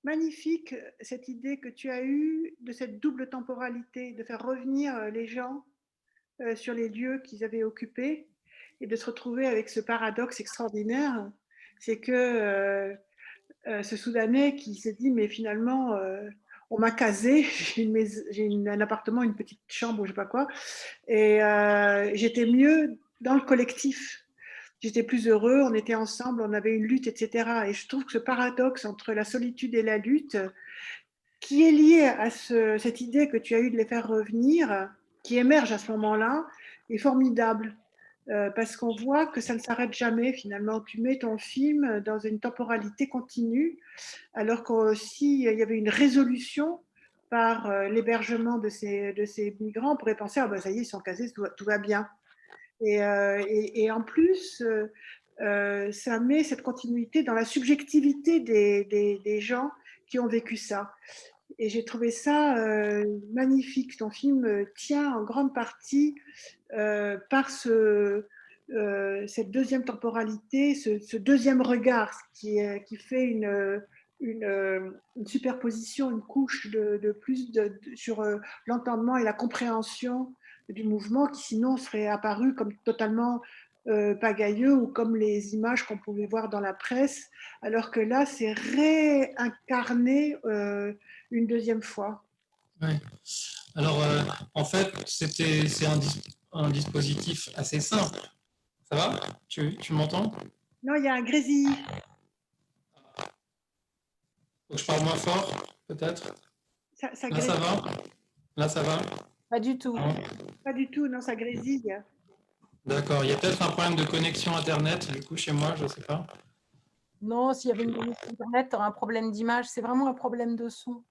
Speaker 2: magnifique cette idée que tu as eue de cette double temporalité, de faire revenir les gens sur les lieux qu'ils avaient occupés et de se retrouver avec ce paradoxe extraordinaire, c'est que ce Soudanais qui s'est dit mais finalement on m'a casé, j'ai un appartement, une petite chambre, je sais pas quoi, et j'étais mieux dans le collectif. J'étais plus heureux, on était ensemble, on avait une lutte, etc. Et je trouve que ce paradoxe entre la solitude et la lutte, qui est lié à cette idée que tu as eue de les faire revenir, qui émerge à ce moment-là, est formidable. Parce qu'on voit que ça ne s'arrête jamais finalement. Tu mets ton film dans une temporalité continue, alors que s'il y avait une résolution par l'hébergement de ces migrants, on pourrait penser, ah ben ça y est, ils sont casés, tout va bien. Et en plus, ça met cette continuité dans la subjectivité des gens qui ont vécu ça. Et j'ai trouvé ça magnifique. Ton film tient en grande partie par cette deuxième temporalité, ce deuxième regard qui fait une superposition, une couche de plus sur l'entendement et la compréhension du mouvement qui sinon serait apparu comme totalement pagailleux ou comme les images qu'on pouvait voir dans la presse, alors que là, c'est réincarné une deuxième fois.
Speaker 3: Ouais. Alors, en fait, c'est un dispositif assez simple. Ça va? Tu m'entends?
Speaker 2: Non, il y a un grésillis.
Speaker 3: Faut que je parle moins fort, peut-être?
Speaker 2: Ça
Speaker 3: Là, ça va? Là, ça va?
Speaker 1: Pas du tout.
Speaker 3: Non.
Speaker 2: Pas du tout, non, ça grésille.
Speaker 3: D'accord. Il y a peut-être un problème de connexion Internet, du coup, chez moi, je ne sais pas.
Speaker 1: Non, s'il y avait une connexion Internet, tu aurais un problème d'image. C'est vraiment un problème de son.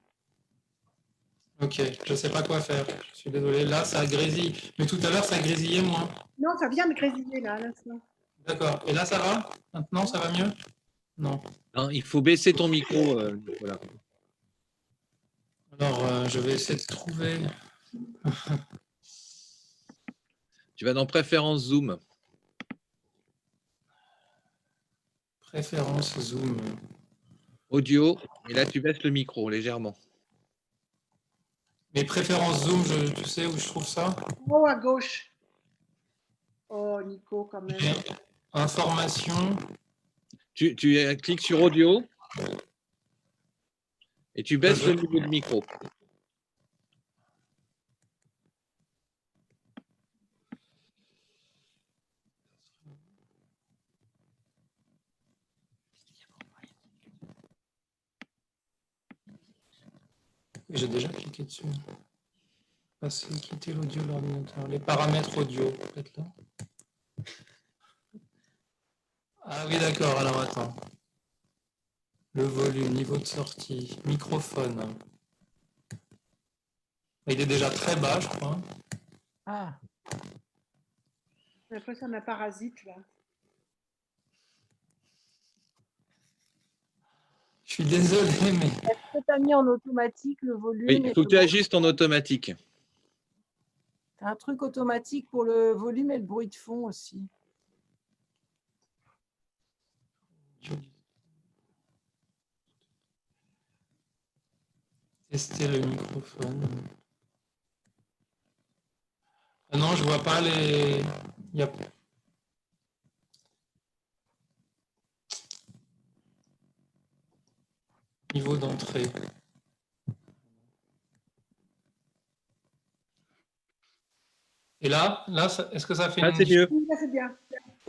Speaker 3: Ok, je ne sais pas quoi faire. Je suis désolé. Là, ça grésille. Mais tout à l'heure, ça grésillait moins.
Speaker 2: Non, ça vient de grésiller là, à l'instant.
Speaker 3: D'accord. Et là, ça va? Maintenant, ça va mieux? Non.
Speaker 4: Non, il faut baisser ton micro, Nicolas.
Speaker 3: Alors, je vais essayer de trouver.
Speaker 4: Tu vas dans Préférences Zoom.
Speaker 3: Préférence Zoom.
Speaker 4: Audio. Et là, tu baisses le micro légèrement.
Speaker 3: Mes préférences Zoom, tu sais où je trouve ça?
Speaker 2: Oh, à gauche. Oh, Nico, quand même.
Speaker 3: Information.
Speaker 4: Tu cliques sur Audio. Et tu baisses le niveau de micro.
Speaker 3: J'ai déjà cliqué dessus. Passer, quitter l'audio de l'ordinateur. Les paramètres audio, peut-être là. Ah oui, d'accord. Alors, attends. Le volume, niveau de sortie, microphone. Il est déjà très bas, je crois.
Speaker 1: Ah,
Speaker 2: J'ai l'impression d'un parasite là.
Speaker 3: Je suis désolé, mais
Speaker 1: est-ce que tu as mis en automatique le volume?
Speaker 4: Oui, il faut que tu ajustes en automatique.
Speaker 1: Tu as un truc automatique pour le volume et le bruit de fond aussi.
Speaker 3: tester le microphone. Ah non, je vois pas les. Il y a... Niveau d'entrée. Et là, est-ce que ça fait
Speaker 4: Ah, c'est mieux.
Speaker 2: Là, c'est bien.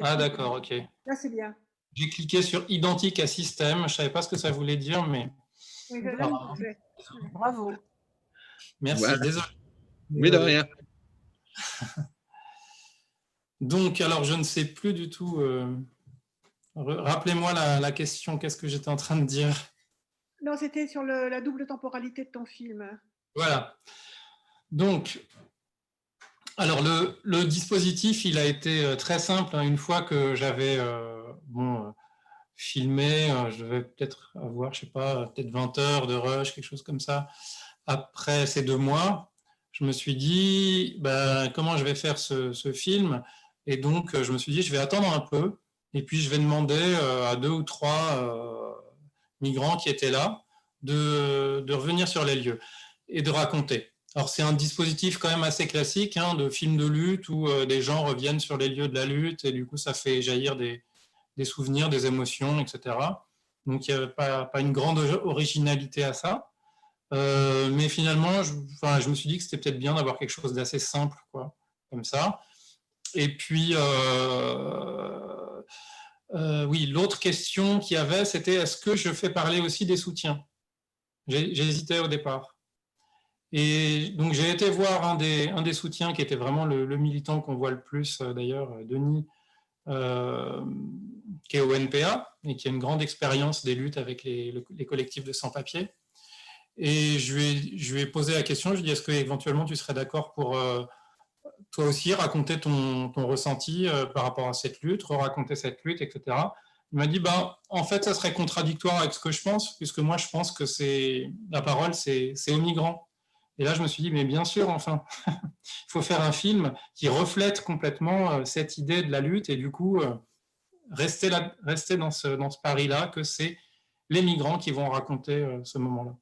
Speaker 3: Ah, d'accord, ok.
Speaker 2: Là, c'est bien.
Speaker 3: J'ai cliqué sur identique à système. Je ne savais pas ce que ça voulait dire, mais.
Speaker 2: Oui,
Speaker 1: Bravo.
Speaker 3: Merci,
Speaker 4: Voilà.
Speaker 3: désolé.
Speaker 4: Mais de rien.
Speaker 3: Donc, alors, je ne sais plus du tout. Rappelez-moi la question. Qu'est-ce que j'étais en train de dire?
Speaker 2: Non, c'était sur la double temporalité de ton film.
Speaker 3: Voilà. Donc, alors le dispositif, il a été très simple. Une fois que j'avais filmé, je devais peut-être avoir, je sais pas, peut-être 20 heures de rush, quelque chose comme ça. Après ces 2 mois, je me suis dit, comment je vais faire ce film? Et donc, je me suis dit, je vais attendre un peu, et puis je vais demander à 2 ou 3 migrants qui étaient là de revenir sur les lieux et de raconter. Alors, c'est un dispositif quand même assez classique de film de lutte où des gens reviennent sur les lieux de la lutte et du coup, ça fait jaillir des souvenirs, des émotions, etc. Donc, il n'y a pas une grande originalité à ça. Mais finalement, je me suis dit que c'était peut-être bien d'avoir quelque chose d'assez simple, quoi, comme ça. Et puis, oui, l'autre question qu'il y avait, c'était est-ce que je fais parler aussi des soutiens? J'hésitais au départ. Et donc, j'ai été voir un des soutiens qui était vraiment le militant qu'on voit le plus, d'ailleurs, Denis, qui est au NPA et qui a une grande expérience des luttes avec les collectifs de sans-papiers. Et je lui ai posé la question, je lui ai dit, est-ce que éventuellement tu serais d'accord pour toi aussi raconter ton ressenti par rapport à cette lutte, raconter cette lutte, etc. Il m'a dit, en fait, ça serait contradictoire avec ce que je pense, puisque moi, je pense que la parole, c'est aux migrants. Et là, je me suis dit, mais bien sûr, enfin, il faut faire un film qui reflète complètement cette idée de la lutte et du coup, rester dans ce pari-là que c'est les migrants qui vont raconter ce moment-là.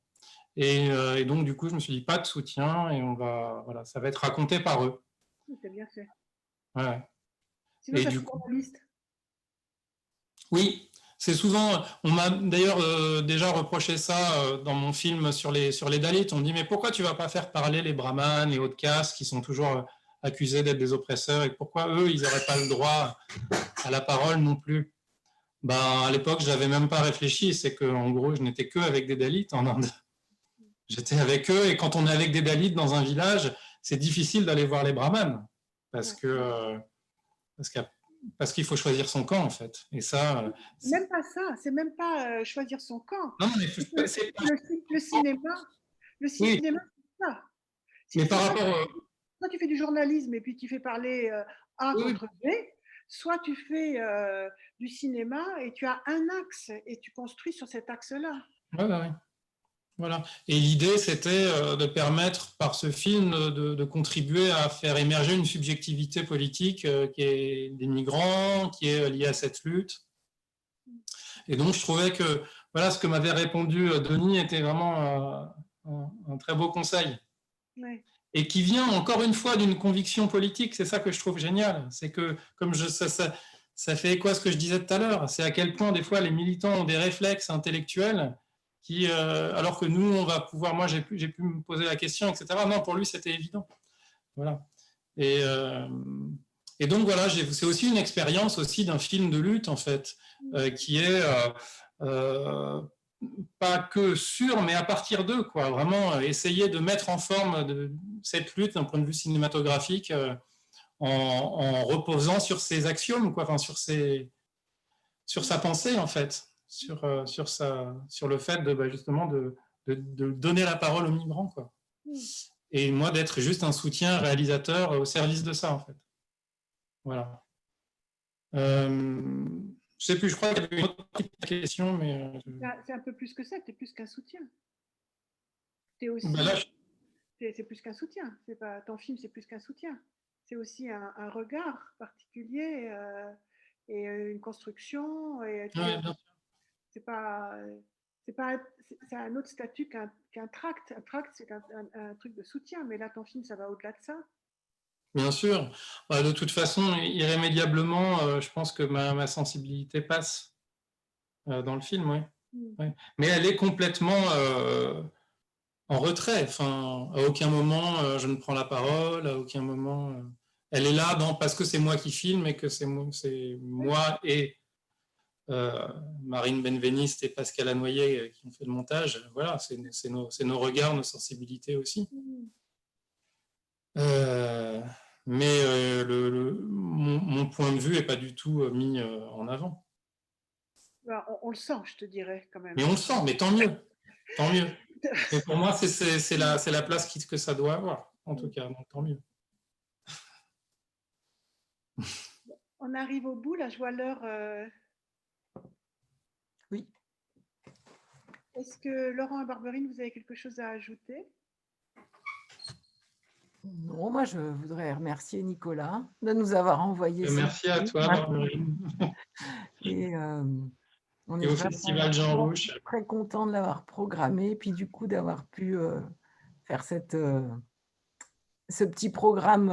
Speaker 3: Et donc, du coup, je me suis dit, pas de soutien et voilà, ça va être raconté par eux.
Speaker 2: C'est bien fait.
Speaker 3: Ouais.
Speaker 2: Sinon,
Speaker 3: Et
Speaker 2: ça
Speaker 3: du
Speaker 2: se
Speaker 3: coup,
Speaker 2: prend en liste.
Speaker 3: oui, c'est souvent. On m'a d'ailleurs déjà reproché ça dans mon film sur les Dalits. On me dit mais pourquoi tu vas pas faire parler les brahmanes et autres castes qui sont toujours accusés d'être des oppresseurs et pourquoi eux ils n'auraient pas le droit à la parole non plus? À l'époque je n'avais même pas réfléchi. C'est que en gros je n'étais que avec des Dalits en Inde. J'étais avec eux et quand on est avec des Dalits dans un village, c'est difficile d'aller voir les brahmanes parce que parce qu'il faut choisir son camp en fait. Et ça,
Speaker 2: même pas ça, c'est même pas choisir son camp.
Speaker 3: non, mais
Speaker 2: c'est le cinéma,
Speaker 3: oui,
Speaker 2: c'est ça. Si
Speaker 3: mais par rapport
Speaker 2: soit tu fais du journalisme et puis tu fais parler A contre B, soit tu fais du cinéma et tu as un axe et tu construis sur cet axe-là.
Speaker 3: Ouais. Voilà. Et l'idée, c'était de permettre par ce film de contribuer à faire émerger une subjectivité politique qui est des migrants, qui est liée à cette lutte. Et donc, je trouvais que voilà, ce que m'avait répondu Denis était vraiment un très beau conseil.
Speaker 2: Ouais.
Speaker 3: Et qui vient encore une fois d'une conviction politique. C'est ça que je trouve génial. C'est que, comme ça fait écho à ce que je disais tout à l'heure, c'est à quel point des fois les militants ont des réflexes intellectuels qui, alors que nous, on va pouvoir, moi j'ai pu me poser la question, etc. Non, pour lui, c'était évident. Voilà. Et donc voilà, c'est aussi une expérience aussi d'un film de lutte, en fait, qui est pas que sur, mais à partir d'eux, quoi. Vraiment essayer de mettre en forme cette lutte d'un point de vue cinématographique en reposant sur ses axiomes, quoi, enfin, sur sa pensée, en fait, sur le fait justement de donner la parole aux migrants, quoi. Et moi, d'être juste un soutien réalisateur au service de ça, en fait. Voilà. Je sais plus, je crois qu'il y avait une autre question, mais...
Speaker 2: C'est un peu plus que ça, tu es plus qu'un soutien. T'es aussi... c'est plus qu'un soutien. C'est pas, ton film, c'est plus qu'un soutien. C'est aussi un regard particulier et une construction. Et c'est un autre statut qu'un tract. Un tract, c'est un truc de soutien, mais là, ton film, ça va au-delà de ça.
Speaker 3: Bien sûr. De toute façon, irrémédiablement, je pense que ma sensibilité passe dans le film, oui. Ouais. Mais elle est complètement en retrait. Enfin, à aucun moment je ne prends la parole, à aucun moment. Elle est là parce que c'est moi qui filme et que c'est moi et Marine Benveniste et Pascal Anoyer qui ont fait le montage. Voilà, c'est nos regards, nos sensibilités aussi. Mais mon point de vue n'est pas du tout mis en avant.
Speaker 2: On le sent, je te dirais quand même.
Speaker 3: Mais on le sent, mais tant mieux. Tant mieux. Et pour moi, c'est la place que ça doit avoir, en tout cas, donc tant mieux.
Speaker 2: On arrive au bout, là, je vois l'heure.
Speaker 1: Oui.
Speaker 2: Est-ce que Laurent et Barberine, vous avez quelque chose à ajouter?
Speaker 1: Non, moi je voudrais remercier Nicolas de nous avoir envoyé.
Speaker 3: Merci à toi, Barberine.
Speaker 1: Et on est
Speaker 3: au Festival Jean Rouch.
Speaker 1: Très content de l'avoir programmé, et puis du coup d'avoir pu faire ce petit programme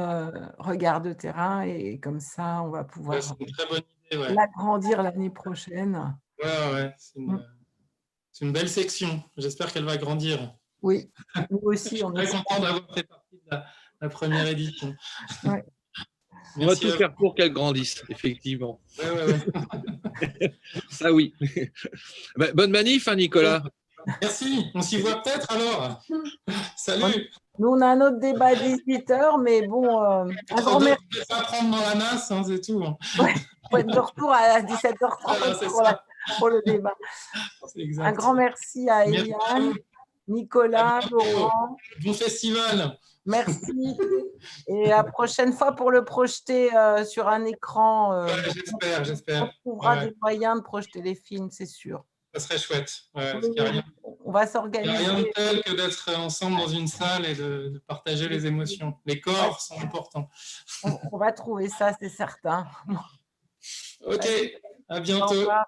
Speaker 1: regard de terrain, et comme ça on va pouvoir
Speaker 3: C'est une très bonne idée,
Speaker 1: l'agrandir l'année prochaine.
Speaker 3: Ouais, c'est une belle section. J'espère qu'elle va grandir.
Speaker 1: Oui, nous aussi.
Speaker 3: Je suis très content d'avoir fait partie de la première édition.
Speaker 1: Ouais.
Speaker 4: On va tout faire pour qu'elle grandisse, effectivement.
Speaker 3: Ouais.
Speaker 4: Ça, oui. Bonne manif, hein, Nicolas.
Speaker 3: Merci. On s'y voit peut-être alors. Salut.
Speaker 1: Nous, on a un autre débat à 18h, mais bon, un grand merci.
Speaker 3: Je vais pas prendre dans la masse, hein, c'est tout.
Speaker 1: Ouais, faut être de retour à 17h30
Speaker 3: Voilà,
Speaker 1: pour le débat. Un grand merci à Eliane, Nicolas, Laurent.
Speaker 3: Bon festival.
Speaker 1: Merci. Et la prochaine fois, pour le projeter sur un écran,
Speaker 3: j'espère.
Speaker 1: On trouvera des moyens de projeter les films, c'est sûr.
Speaker 3: Ça serait chouette.
Speaker 1: On va s'organiser.
Speaker 3: Il n'y a rien de tel que d'être ensemble dans une salle et de partager les émotions. Les corps sont importants.
Speaker 1: On va trouver ça, c'est certain.
Speaker 3: Ok, à bientôt.
Speaker 1: Au revoir.